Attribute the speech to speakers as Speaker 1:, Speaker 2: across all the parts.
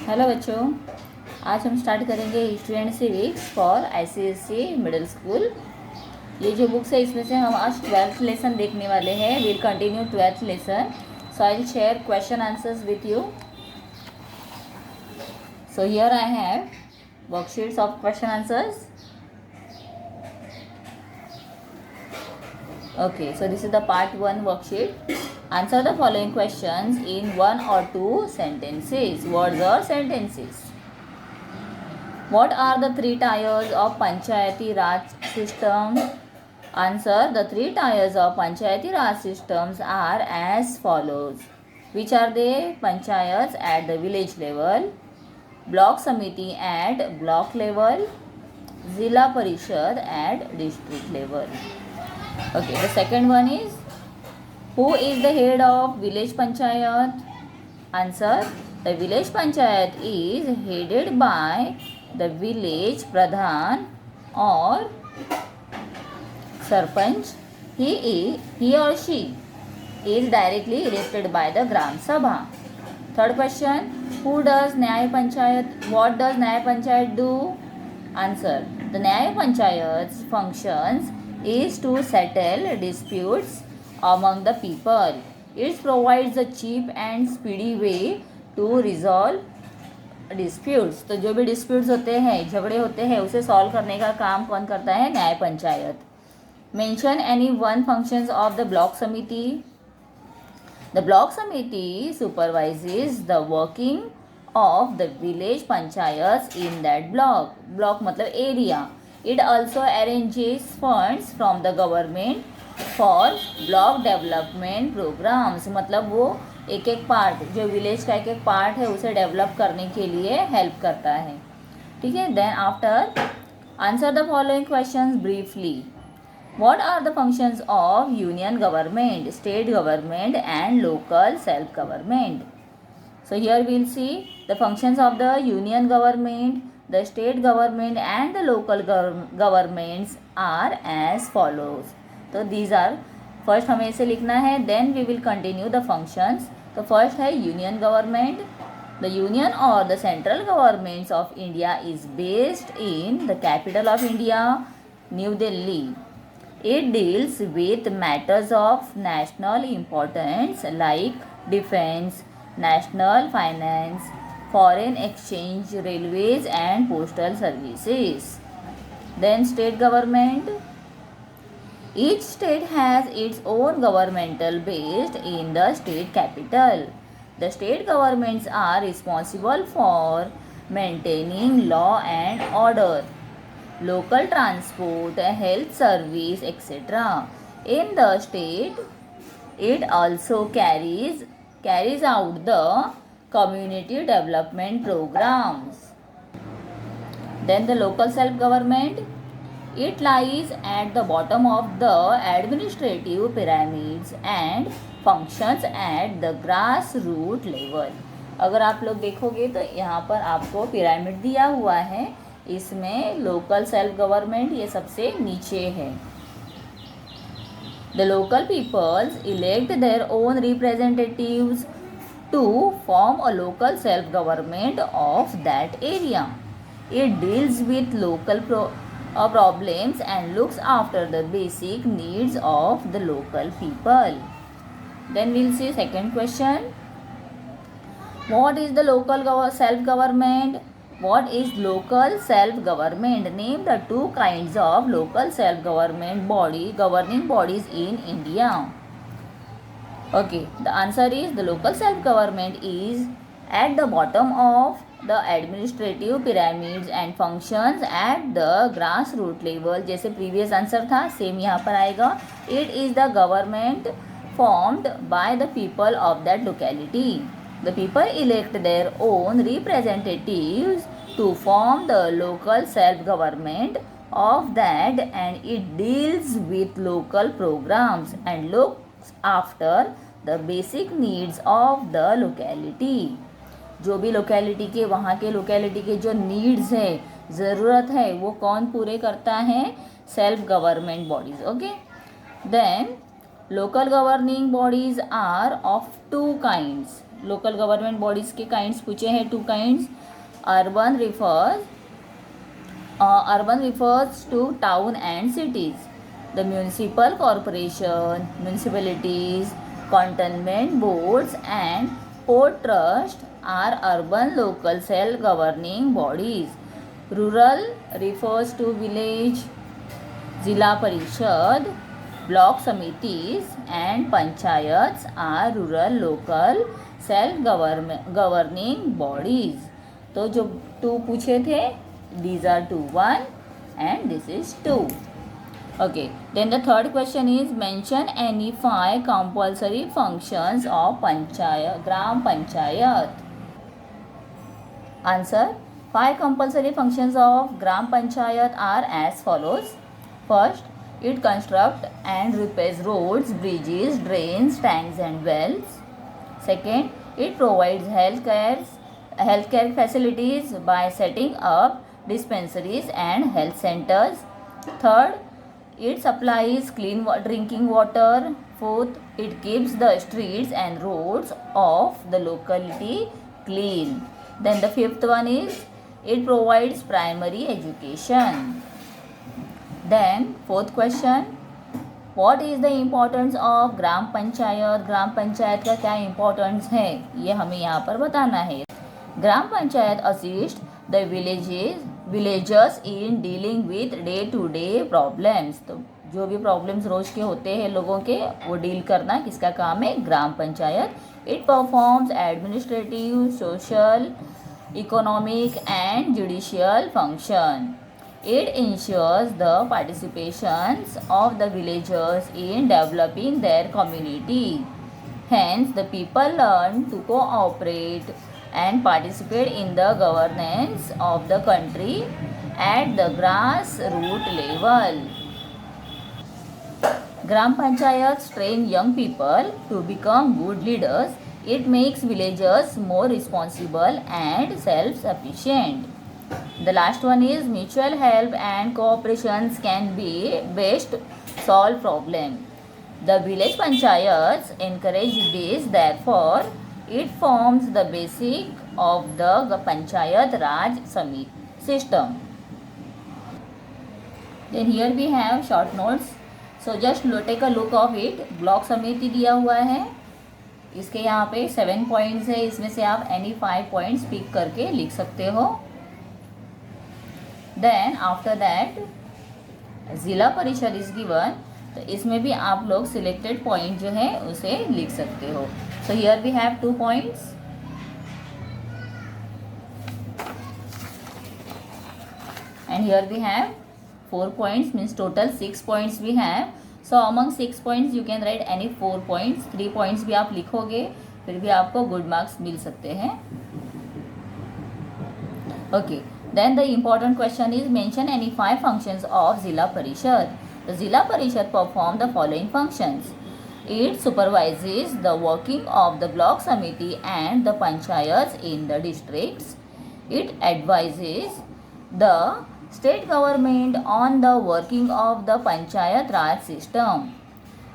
Speaker 1: Hello बच्चों, आज हम स्टार्ट करेंगे history and civics for ICSE middle school. ये जो बुक्स है इसमें से हम आज 12th लेसन देखने वाले हैं। Will continue 12th lesson. So I will share question answers with you. So here I have worksheets of question answers. Okay, so this is the part 1 worksheet. Answer the following questions in 1 or 2 sentences. Words or sentences. What are the 3 tiers of Panchayati Raj system? Answer. The 3 tiers of Panchayati Raj systems are as follows. Which are they? Panchayats at the village level, Block Samiti at block level, Zilla Parishad at district level. Okay, the second one is, who is the head of village panchayat? Answer. The village panchayat is headed by the village pradhan or sarpanch. He or she is directly elected by the gram sabha. Third question, who does nyay panchayat? What does nyay panchayat do? Answer. The nyay panchayat's functions is to settle disputes among the people. It provides a cheap and speedy way to resolve disputes. तो जो भी disputes होते हैं, झगड़े होते हैं, उसे solve करने का काम कौन करता है? न्याय panchayat. Mention any one functions of the block committee. The block committee supervises the working of the village panchayats in that block. Block मतलब area. It also arranges funds from the government for block development programs. मतलब वो एक एक part, जो village का एक एक part है, उसे डेवलप करने के लिए हेल्प करता है. ठीक है. Then after answer the following questions briefly. What are the functions of union government, state government and local self government? So here we will see the functions of the union government, the state government and the local governments are as follows. तो these are, first हमें इसे लिखना है, then we will continue the functions. तो first है union government. The union or the central governments of India is based in the capital of India, New Delhi. It deals with matters of national importance like defense, national finance, foreign exchange, railways and postal services. Then state government. Each state has its own governmental based in the state capital. The state governments are responsible for maintaining law and order, local transport, health service, etc. In the state, it also carries out the community development programs. Then the local self-government. It lies at the bottom of the administrative pyramids and functions at the grassroots level. अगर आप लोग देखोगे तो यहाँ पर आपको pyramid दिया हुआ है, इसमें लोकल सेल्फ गवर्नमेंट ये सबसे नीचे है. The local peoples elect their own representatives to form a local self-government of that area. It deals with local problems and looks after the basic needs of the local people. Then we'll see second question. What is the local self-government? What is local self-government? Name the 2 kinds of local self-government governing bodies in India. Okay, the answer is the local self-government is at the bottom of the administrative pyramids and functions at the grassroots level. जैसे previous answer था, same यहाँ पर आएगा. It is the government formed by the people of that locality. The people elect their own representatives to form the local self-government of that, and it deals with local programs and looks after the basic needs of the locality. जो भी locality के, वहाँ के locality के जो needs है, ज़रूरत है, वो कौन पूरे करता है? Self government bodies. Okay. Then local governing bodies are of 2 kinds. Local government bodies के काइंड्स पूछे हैं, 2 kinds. Urban refers to town and cities. The municipal corporation, municipalities, cantonment boards and port trust are urban local self-governing bodies. Rural refers to village, Zilla Parishad, block samitis and panchayats are rural local self-governing bodies. तो जो 2 पूछे थे, these are 2, 1 and this is 2. Okay, then the third question is mention any 5 compulsory functions of gram panchayat. Answer: 5 compulsory functions of gram panchayat are as follows. First, it constructs and repairs roads, bridges, drains, tanks and wells. Second, it provides healthcare facilities by setting up dispensaries and health centers. Third, it supplies clean drinking water. Fourth, it keeps the streets and roads of the locality clean. Then the fifth one is it provides primary education. Then fourth question, what is the importance of ग्राम पंचायत? ग्राम पंचायत का क्या importance है, ये हमें यहाँ पर बताना है. Gram panchayat assist the villagers in dealing with day to day problems. तो जो भी प्रॉब्लम्स रोज के होते हैं लोगों के, वो डील करना किसका काम है? Gram panchayat. It performs administrative, social, economic and judicial function. It ensures the participations of the villagers in developing their community. Hence, the people learn to cooperate and participate in the governance of the country at the grassroots level. Gram Panchayats train young people to become good leaders. It makes villagers more responsible and self-sufficient. The last one is mutual help and cooperations can be best solve problem. The village panchayats encourage this, therefore it forms the basic of the panchayat raj system. Then here we have short notes. So just take a look of it. Block समिति दिया हुआ है, इसके यहाँ पे 7 points है, इसमें से आप any 5 पॉइंट्स पिक करके लिख सकते हो. देन आफ्टर दैट ज़िला परिषद इज गिवन, तो इसमें भी आप लोग सिलेक्टेड पॉइंट जो है उसे लिख सकते हो. So here we have 2 points and here we have 4 points, means total 6 points we have. So among 6 points you can write any 4 points. 3 points भी आप लिखोगे फिर भी आपको गुड मार्क्स मिल सकते हैं. Okay. Then the important question is mention any 5 functions of Zilla Parishad. The Zilla Parishad perform the following functions. It supervises the working of the block samiti and the panchayats in the districts. It advises the state government on the working of the panchayat raj system.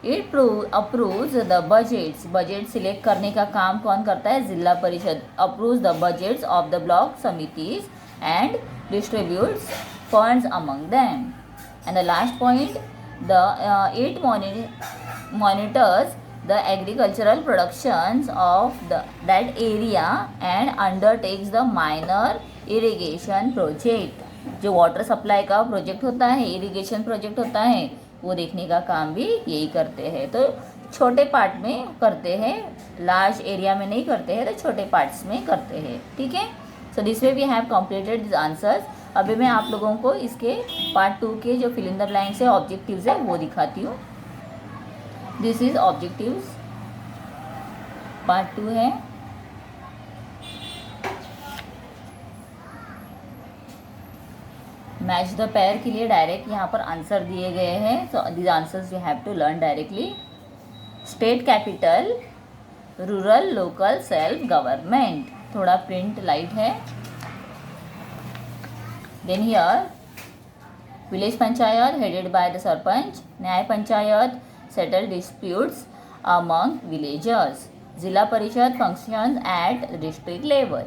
Speaker 1: It approves the budgets. Budget select करने का काम कौन करता है? जिला परिषद. Approves the budgets of the block samitis and distributes funds among them. And the last point, it monitors the agricultural productions of that area and undertakes the minor irrigation project. जो water supply का project होता है, irrigation project होता है, वो देखने का काम भी यही करते हैं. तो छोटे पार्ट में करते हैं, लार्ज एरिया में नहीं करते हैं, तो छोटे पार्ट्स में करते हैं. ठीक है. So this way we have completed this answers. अभी मैं आप लोगों को इसके पार्ट 2 के जो फिल इन द ब्लैंक्स है, ऑब्जेक्टिव्स है, वो दिखाती हूँ. दिस इज ऑब्जेक्टिव्स, पार्ट 2 है. मैच द पेयर के लिए डायरेक्ट यहाँ पर आंसर दिए गए हैं. So this answers you have to learn directly. State capital, rural local self government. थोड़ा प्रिंट लाइट है. Then here village panchayat headed by the sarpanch. Nyaya panchayat settle disputes among villagers. Zila parishad functions at district level.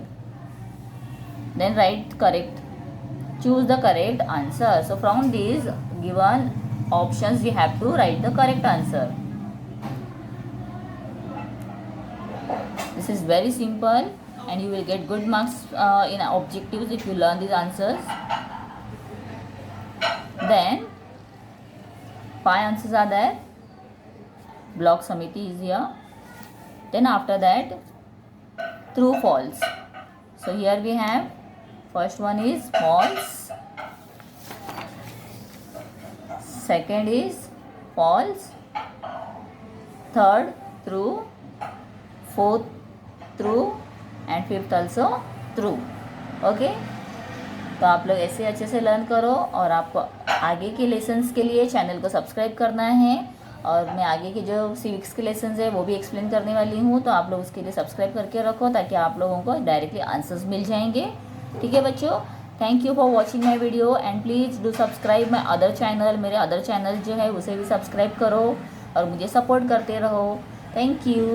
Speaker 1: Then write correct. Choose the correct answer. So from these given options you have to write the correct answer. This is very simple and you will get good marks in objectives if you learn these answers. Then 5 answers are there. Block Samiti is here. Then after that true false. So here we have first one is false, second is false, third true, fourth true and fifth also true. Okay तो आप लोग ऐसे अच्छे से learn करो और आपको आगे के लेसन्स के लिए चैनल को सब्सक्राइब करना है और मैं आगे के जो सिविक्स के लेसन्स है वो भी एक्सप्लेन करने वाली हूँ, तो आप लोग उसके लिए सब्सक्राइब करके रखो ताकि आप लोगों को डायरेक्टली आंसर्स मिल जाएंगे. ठीक है बच्चों, thank you for watching my video and please do subscribe my other channel. मेरे अदर चैनल जो है उसे भी सब्सक्राइब करो और मुझे सपोर्ट करते रहो. Thank you.